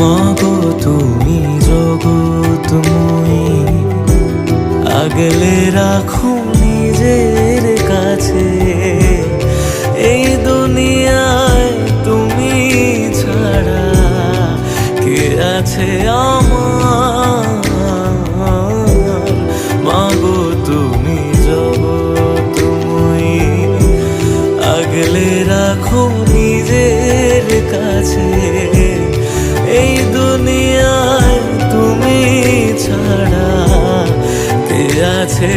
মাগো তুমি জগৎময়ী, আগলে রাখো নিজের কাছে। এই দুনিয়ায় তুমি ছাড়া কে আছে আমার? মাগো তুমি জগৎময়ী, আগলে রাখো নিজের কাছে। এই দুনিয়ায় তুমি ছাড়া কে আছে